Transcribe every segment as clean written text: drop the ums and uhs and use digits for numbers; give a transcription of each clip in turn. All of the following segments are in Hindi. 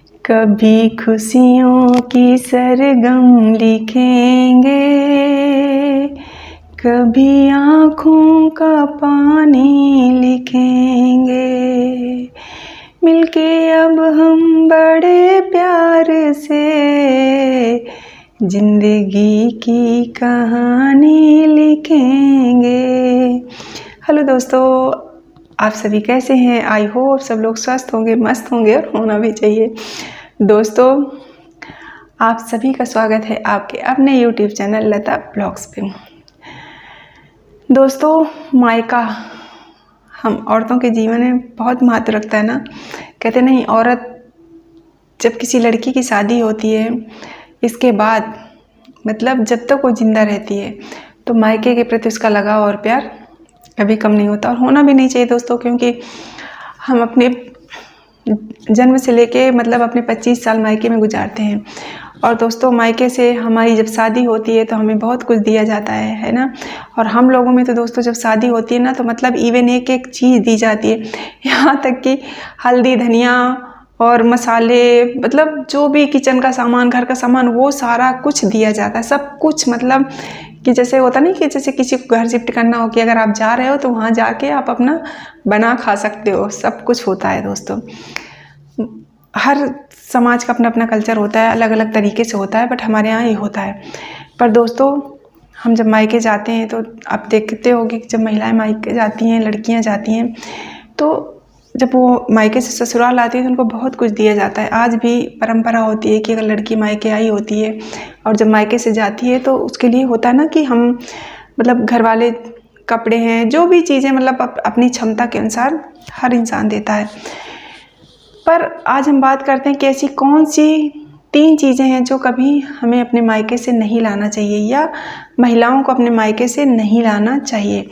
कभी खुशियों की सरगम लिखेंगे, कभी आँखों का पानी लिखेंगे, मिलके अब हम बड़े प्यार से जिंदगी की कहानी लिखेंगे। हेलो दोस्तों, आप सभी कैसे हैं? आई होप सब लोग स्वस्थ होंगे, मस्त होंगे और होना भी चाहिए। दोस्तों, आप सभी का स्वागत है आपके अपने YouTube चैनल लता ब्लॉग्स पे। दोस्तों, मायका हम औरतों के जीवन में बहुत महत्व रखता है ना। कहते नहीं, औरत जब किसी लड़की की शादी होती है, इसके बाद मतलब जब तक वो जिंदा रहती है तो मायके के प्रति उसका लगाव और प्यार कभी कम नहीं होता, और होना भी नहीं चाहिए दोस्तों, क्योंकि हम अपने जन्म से लेके मतलब अपने 25 साल मायके में गुजारते हैं। और दोस्तों, मायके से हमारी जब शादी होती है तो हमें बहुत कुछ दिया जाता है ना। और हम लोगों में तो दोस्तों जब शादी होती है ना तो मतलब इवन एक एक चीज़ दी जाती है, यहाँ तक कि हल्दी, धनिया और मसाले, मतलब जो भी किचन का सामान, घर का सामान, वो सारा कुछ दिया जाता है। सब कुछ मतलब कि जैसे होता नहीं कि जैसे किसी को घर शिफ्ट करना हो कि अगर आप जा रहे हो तो वहाँ जाके आप अपना बना खा सकते हो, सब कुछ होता है दोस्तों। हर समाज का अपना अपना कल्चर होता है, अलग अलग तरीके से होता है, बट हमारे यहाँ ये होता है। पर दोस्तों, हम जब मायके जाते हैं तो आप देखते होंगे कि जब महिलाएं मायके जाती हैं, लड़कियां जाती हैं, तो जब वो मायके से ससुराल आती है तो उनको बहुत कुछ दिया जाता है। आज भी परंपरा होती है कि अगर लड़की मायके आई होती है और जब मायके से जाती है तो उसके लिए होता है ना कि हम मतलब घर वाले कपड़े हैं, जो भी चीज़ें मतलब अपनी क्षमता के अनुसार हर इंसान देता है। पर आज हम बात करते हैं कि ऐसी कौन सी 3 चीज़ें हैं जो कभी हमें अपने मायके से नहीं लाना चाहिए या महिलाओं को अपने मायके से नहीं लाना चाहिए,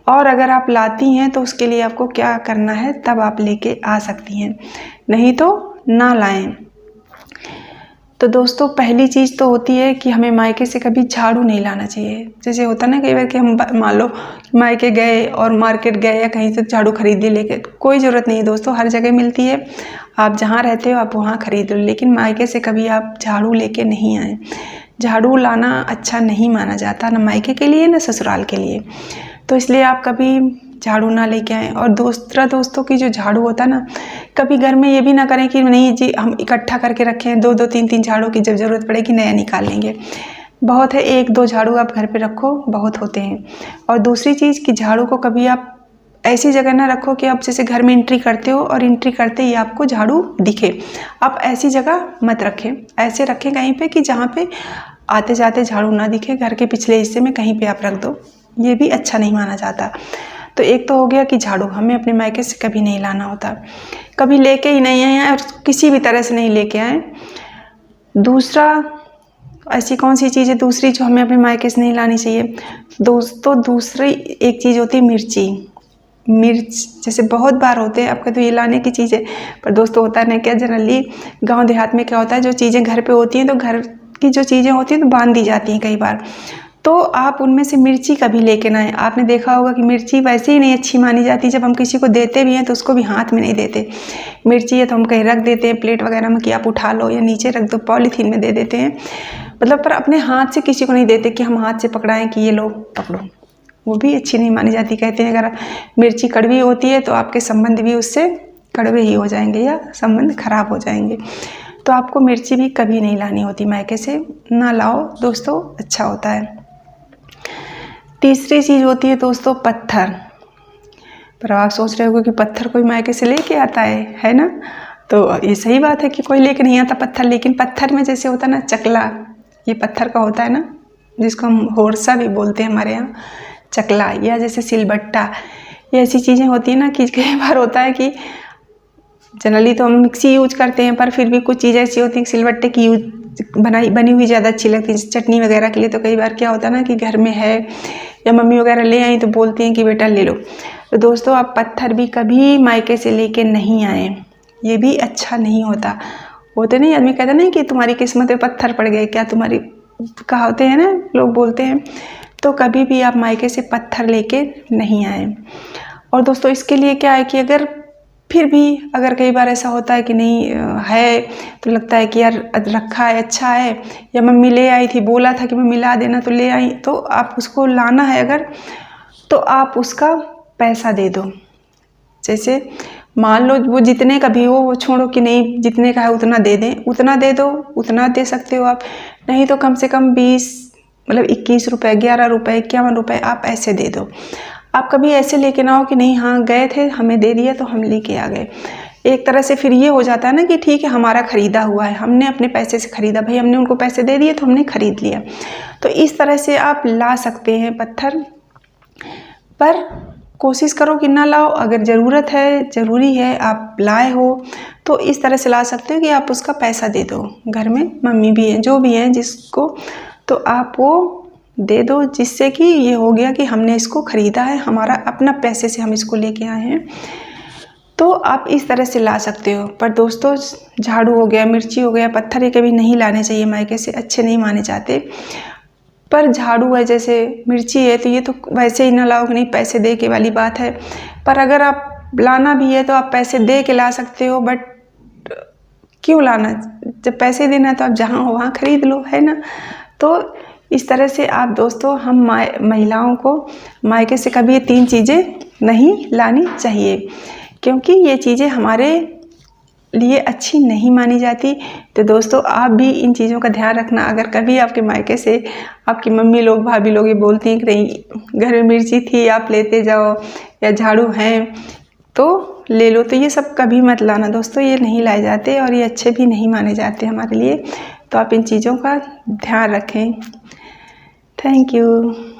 और अगर आप लाती हैं तो उसके लिए आपको क्या करना है, तब आप लेके आ सकती हैं, नहीं तो ना लाएं। तो दोस्तों, पहली चीज़ तो होती है कि हमें मायके से कभी झाड़ू नहीं लाना चाहिए। जैसे होता ना कई बार कि हम मान लो मायके गए और मार्केट गए या कहीं से झाड़ू खरीद ली, लेके कोई ज़रूरत नहीं है दोस्तों, हर जगह मिलती है। आप जहाँ रहते हो आप वहाँ खरीद लो, लेकिन मायके से कभी आप झाड़ू लेके नहीं आए। झाड़ू लाना अच्छा नहीं माना जाता, ना मायके के लिए ना ससुराल के लिए। तो इसलिए आप कभी झाड़ू ना लेके आएँ। और दूसरा दोस्तों की जो झाड़ू होता है ना, कभी घर में ये भी ना करें कि नहीं जी हम इकट्ठा करके रखें 2-2 3-3 झाड़ू की, जब ज़रूरत पड़ेगी नया निकाल लेंगे। बहुत है 1-2 झाड़ू आप घर पे रखो, बहुत होते हैं। और दूसरी चीज़ कि झाड़ू को कभी आप ऐसी जगह ना रखो कि आप जैसे घर में एंट्री करते हो और एंट्री करते ही आपको झाड़ू दिखे। आप ऐसी जगह मत रखें, ऐसे रखें कहीं पे कि जहाँ पे आते जाते झाड़ू ना दिखे। घर के पिछले हिस्से में कहीं पे आप रख दो, ये भी अच्छा नहीं माना जाता। तो एक तो हो गया कि झाड़ू हमें अपने मायके से कभी नहीं लाना होता, कभी लेके ही नहीं आए और किसी भी तरह से नहीं लेके आए। दूसरा, ऐसी कौन सी चीज़ है दूसरी जो हमें अपने मायके से नहीं लानी चाहिए दोस्तों? दूसरी एक चीज़ होती है मिर्ची। मिर्च जैसे बहुत बार होते हैं आपका तो ये लाने की चीज़ है, पर दोस्तों होता है ना क्या, जनरली गांव देहात में क्या होता है, जो चीज़ें घर पे होती हैं तो घर की जो चीज़ें होती हैं तो बांध दी जाती हैं कई बार, तो आप उनमें से मिर्ची कभी लेके ना आए। आपने देखा होगा कि मिर्ची वैसे ही नहीं अच्छी मानी जाती, जब हम किसी को देते भी हैं तो उसको भी हाथ में नहीं देते। मिर्ची है तो हम कहीं रख देते हैं प्लेट वगैरह में कि आप उठा लो, या नीचे रख दो, पॉलीथीन में दे देते हैं, मतलब पर अपने हाथ से किसी को नहीं देते कि हम हाथ से पकड़ाएं कि ये लो पकड़ो, वो भी अच्छी नहीं मानी जाती। कहते हैं अगर मिर्ची कड़वी होती है तो आपके संबंध भी उससे कड़वे ही हो जाएंगे या संबंध खराब हो जाएंगे। तो आपको मिर्ची भी कभी नहीं लानी होती, मायके से ना लाओ दोस्तों, अच्छा होता है। तीसरी चीज़ होती है दोस्तों पत्थर। पर आप सोच रहे हो कि पत्थर कोई मायके से लेके आता है ना? तो ये सही बात है कि कोई लेके नहीं आता पत्थर, लेकिन पत्थर में जैसे होता है ना चकला, ये पत्थर का होता है ना, जिसको हम होरसा भी बोलते हैं हमारे यहाँ, चकला, या जैसे सिलबट्टा, ये ऐसी चीज़ें होती है ना कि कई बार होता है कि जनरली तो हम मिक्सी यूज करते हैं, पर फिर भी कुछ चीज़ें ऐसी होती हैं सिलबट्टे की बनी हुई ज़्यादा अच्छी लगती है चटनी वगैरह के लिए। तो कई बार क्या होता है ना कि घर में है या मम्मी वगैरह ले आई तो बोलती हैं कि बेटा ले लो। तो दोस्तों, आप पत्थर भी कभी मायके से लेके नहीं आए, ये भी अच्छा नहीं होता। होते नहीं, आदमी कहते नहीं कि तुम्हारी किस्मत में पत्थर पड़ गए, क्या तुम्हारी कहावतें हैं ना, लोग बोलते हैं। तो कभी भी आप मायके से पत्थर लेके नहीं आए। और दोस्तों, इसके लिए क्या है कि अगर फिर भी अगर कई बार ऐसा होता है कि नहीं है तो लगता है कि यार रखा है अच्छा है, या मम्मी ले आई थी, बोला था कि मम्मी ला देना तो ले आई, तो आप उसको लाना है अगर, तो आप उसका पैसा दे दो। जैसे मान लो वो जितने का भी हो, वो छोड़ो कि नहीं जितने का है उतना दे दें, उतना दे दो, उतना दे सकते हो आप। नहीं तो कम से कम 20 मतलब 21 रुपये, 11 रुपये, 51 रुपये आप ऐसे दे दो। आप कभी ऐसे लेके ना हो कि नहीं हाँ गए थे हमें दे दिया तो हम लेके आ गए। एक तरह से फिर ये हो जाता है ना कि ठीक है हमारा ख़रीदा हुआ है, हमने अपने पैसे से ख़रीदा, भाई हमने उनको पैसे दे दिए तो हमने ख़रीद लिया। तो इस तरह से आप ला सकते हैं पत्थर, पर कोशिश करो कि ना लाओ। अगर ज़रूरत है, ज़रूरी है, आप लाए हो तो इस तरह से ला सकते हो कि आप उसका पैसा दे दो। घर में मम्मी भी हैं, जो भी हैं जिसको, तो आप वो दे दो, जिससे कि ये हो गया कि हमने इसको ख़रीदा है, हमारा अपना पैसे से हम इसको लेके आए हैं। तो आप इस तरह से ला सकते हो। पर दोस्तों झाड़ू हो गया, मिर्ची हो गया, पत्थर ये कभी नहीं लाने चाहिए, मायके से अच्छे नहीं माने जाते। पर झाड़ू है, जैसे मिर्ची है, तो ये तो वैसे ही ना लाओ कि नहीं पैसे दे के वाली बात है। पर अगर आप लाना भी है तो आप पैसे दे के ला सकते हो, बट क्यों लाना, जब पैसे देना है तो आप जहाँ हो वहाँ ख़रीद लो, है ना। तो इस तरह से आप दोस्तों, हम महिलाओं को मायके से कभी ये 3 चीज़ें नहीं लानी चाहिए, क्योंकि ये चीज़ें हमारे लिए अच्छी नहीं मानी जाती। तो दोस्तों आप भी इन चीज़ों का ध्यान रखना। अगर कभी आपके मायके से आपकी मम्मी लोग, भाभी लोग ये बोलती हैं कि नहीं घर में मिर्ची थी आप लेते जाओ, या झाड़ू हैं तो ले लो, तो ये सब कभी मत लाना दोस्तों, ये नहीं लाए जाते और ये अच्छे भी नहीं माने जाते हमारे लिए। तो आप इन चीज़ों का ध्यान रखें। Thank you.